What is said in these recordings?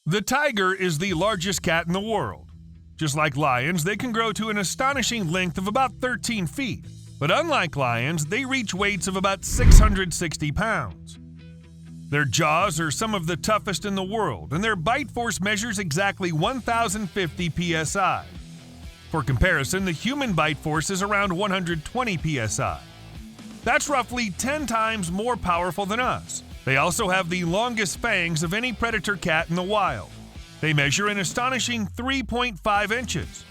The tiger is the largest cat in the world. Just like lions, they can grow to an astonishing length of about 13 feet. But unlike lions, they reach weights of about 660 pounds. Their jaws are some of the toughest in the world, and their bite force measures exactly 1,050 psi. For comparison, the human bite force is around 120 psi. That's roughly 10 times more powerful than us. They also have the longest fangs of any predator cat in the wild. They measure an astonishing 3.5 inches.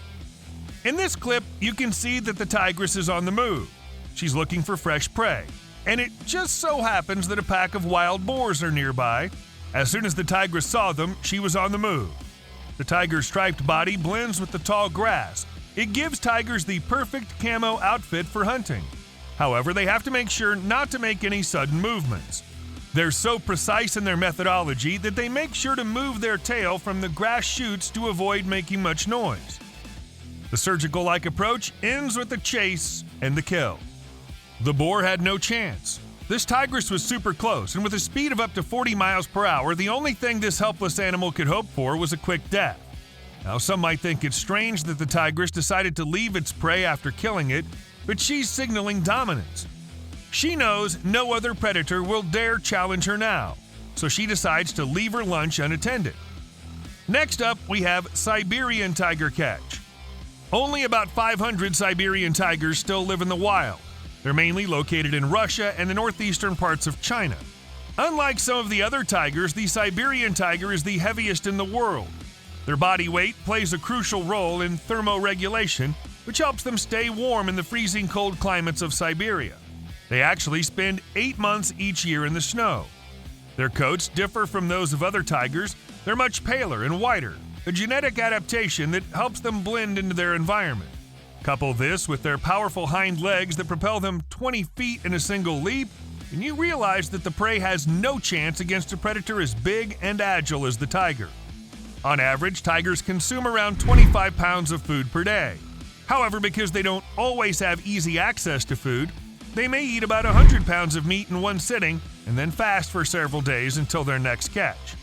In this clip, you can see that the tigress is on the move. She's looking for fresh prey. And it just so happens that a pack of wild boars are nearby. As soon as the tigress saw them, she was on the move. The tiger's striped body blends with the tall grass. It gives tigers the perfect camo outfit for hunting. However, they have to make sure not to make any sudden movements. They're so precise in their methodology that they make sure to move their tail from the grass shoots to avoid making much noise. The surgical-like approach ends with the chase and the kill. The boar had no chance. This tigress was super close, and with a speed of up to 40 miles per hour, the only thing this helpless animal could hope for was a quick death. Now, some might think it's strange that the tigress decided to leave its prey after killing it, but she's signaling dominance. She knows no other predator will dare challenge her now, so she decides to leave her lunch unattended. Next up, we have Siberian tiger catch. Only about 500 Siberian tigers still live in the wild. They're mainly located in Russia and the northeastern parts of China. Unlike some of the other tigers, the Siberian tiger is the heaviest in the world. Their body weight plays a crucial role in thermoregulation, which helps them stay warm in the freezing cold climates of Siberia. They actually spend 8 months each year in the snow. Their coats differ from those of other tigers. They're much paler and whiter, a genetic adaptation that helps them blend into their environment. Couple this with their powerful hind legs that propel them 20 feet in a single leap, and you realize that the prey has no chance against a predator as big and agile as the tiger. On average, tigers consume around 25 pounds of food per day. However, because they don't always have easy access to food, they may eat about 100 pounds of meat in one sitting and then fast for several days until their next catch.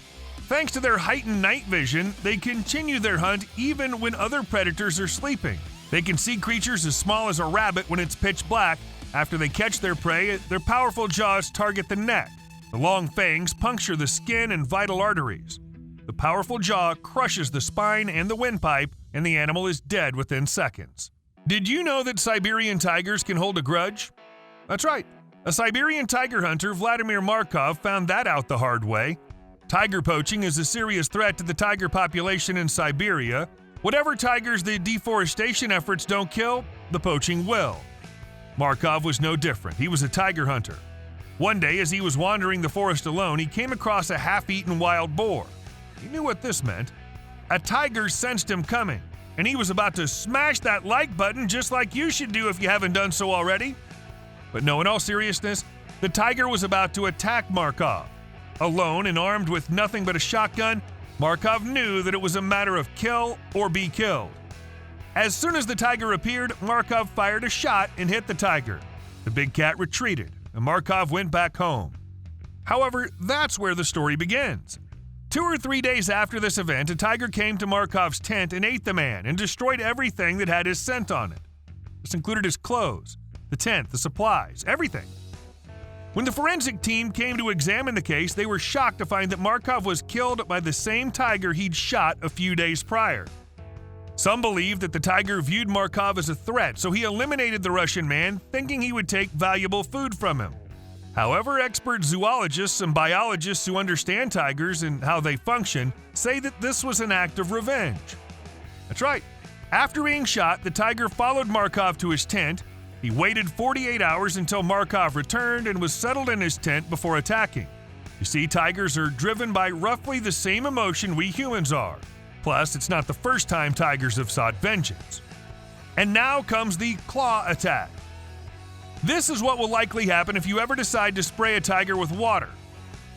Thanks to their heightened night vision, they continue their hunt even when other predators are sleeping. They can see creatures as small as a rabbit when it's pitch black. After they catch their prey, their powerful jaws target the neck. The long fangs puncture the skin and vital arteries. The powerful jaw crushes the spine and the windpipe, and the animal is dead within seconds. Did you know that Siberian tigers can hold a grudge? That's right. A Siberian tiger hunter, Vladimir Markov, found that out the hard way. Tiger poaching is a serious threat to the tiger population in Siberia. Whatever tigers the deforestation efforts don't kill, the poaching will. Markov was no different. He was a tiger hunter. One day, as he was wandering the forest alone, he came across a half-eaten wild boar. He knew what this meant. A tiger sensed him coming, and he was about to smash that like button just like you should do if you haven't done so already. But no, in all seriousness, the tiger was about to attack Markov. Alone and armed with nothing but a shotgun, Markov knew that it was a matter of kill or be killed. As soon as the tiger appeared, Markov fired a shot and hit the tiger. The big cat retreated, and Markov went back home. However, that's where the story begins. 2 or 3 days after this event, a tiger came to Markov's tent and ate the man and destroyed everything that had his scent on it. This included his clothes, the tent, the supplies, everything. When the forensic team came to examine the case, they were shocked to find that Markov was killed by the same tiger he'd shot a few days prior. Some believe that the tiger viewed Markov as a threat, so he eliminated the Russian man, thinking he would take valuable food from him. However, expert zoologists and biologists who understand tigers and how they function say that this was an act of revenge. That's right. After being shot, the tiger followed Markov to his tent. He waited 48 hours until Markov returned and was settled in his tent before attacking. You see, tigers are driven by roughly the same emotion we humans are. Plus, it's not the first time tigers have sought vengeance. And now comes the claw attack. This is what will likely happen if you ever decide to spray a tiger with water.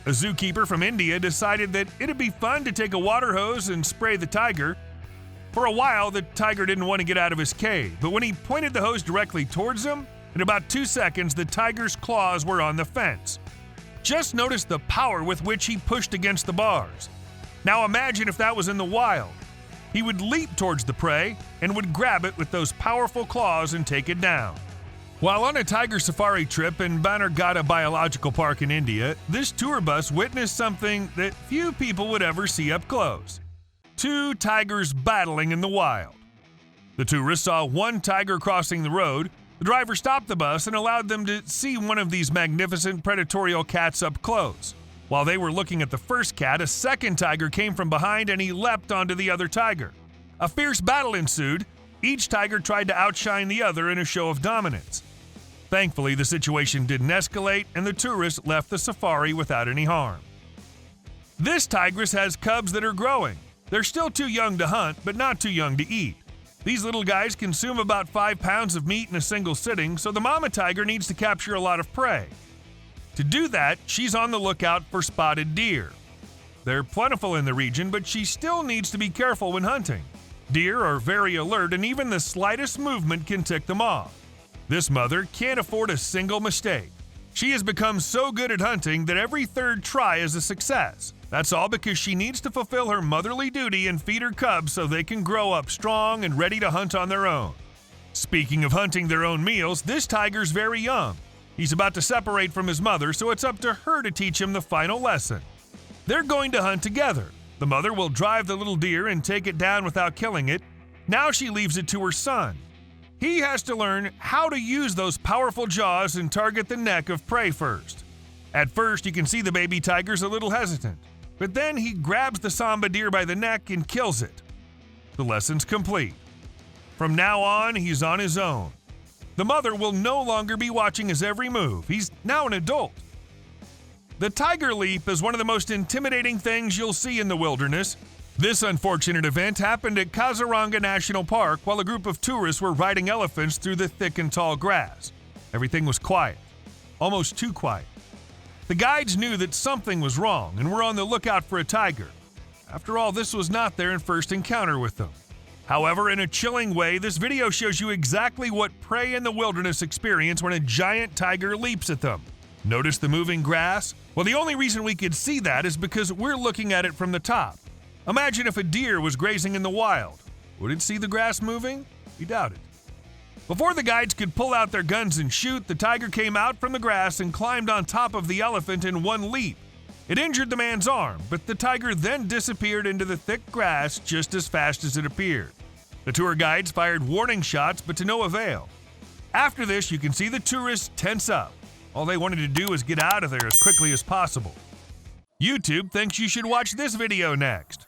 A zookeeper from India decided that it'd be fun to take a water hose and spray the tiger. For a while, the tiger didn't want to get out of his cave, but when he pointed the hose directly towards him, in about 2 seconds, the tiger's claws were on the fence. Just notice the power with which he pushed against the bars. Now imagine if that was in the wild. He would leap towards the prey and would grab it with those powerful claws and take it down. While on a tiger safari trip in Bannerghatta Biological Park in India, this tour bus witnessed something that few people would ever see up close. 2 tigers battling in the wild. The tourists saw one tiger crossing the road. The driver stopped the bus and allowed them to see one of these magnificent predatorial cats up close. While they were looking at the first cat, a second tiger came from behind and he leapt onto the other tiger. A fierce battle ensued. Each tiger tried to outshine the other in a show of dominance. Thankfully, the situation didn't escalate and the tourists left the safari without any harm. This tigress has cubs that are growing. They're still too young to hunt, but not too young to eat. These little guys consume about 5 pounds of meat in a single sitting, so the mama tiger needs to capture a lot of prey. To do that, she's on the lookout for spotted deer. They're plentiful in the region, but she still needs to be careful when hunting. Deer are very alert, and even the slightest movement can tick them off. This mother can't afford a single mistake. She has become so good at hunting that every third try is a success. That's all because she needs to fulfill her motherly duty and feed her cubs so they can grow up strong and ready to hunt on their own. Speaking of hunting their own meals, this tiger's very young. He's about to separate from his mother, so it's up to her to teach him the final lesson. They're going to hunt together. The mother will drive the little deer and take it down without killing it. Now she leaves it to her son. He has to learn how to use those powerful jaws and target the neck of prey first. At first, you can see the baby tiger's a little hesitant, but then he grabs the samba deer by the neck and kills it. The lesson's complete. From now on, he's on his own. The mother will no longer be watching his every move. He's now an adult. The tiger leap is one of the most intimidating things you'll see in the wilderness. This unfortunate event happened at Kaziranga National Park while a group of tourists were riding elephants through the thick and tall grass. Everything was quiet, almost too quiet. The guides knew that something was wrong and were on the lookout for a tiger. After all, this was not their first encounter with them. However, in a chilling way, this video shows you exactly what prey in the wilderness experience when a giant tiger leaps at them. Notice the moving grass? Well, the only reason we could see that is because we're looking at it from the top. Imagine if a deer was grazing in the wild. Would it see the grass moving? We doubt it. Before the guides could pull out their guns and shoot, the tiger came out from the grass and climbed on top of the elephant in one leap. It injured the man's arm, but the tiger then disappeared into the thick grass just as fast as it appeared. The tour guides fired warning shots, but to no avail. After this, you can see the tourists tense up. All they wanted to do was get out of there as quickly as possible. YouTube thinks you should watch this video next.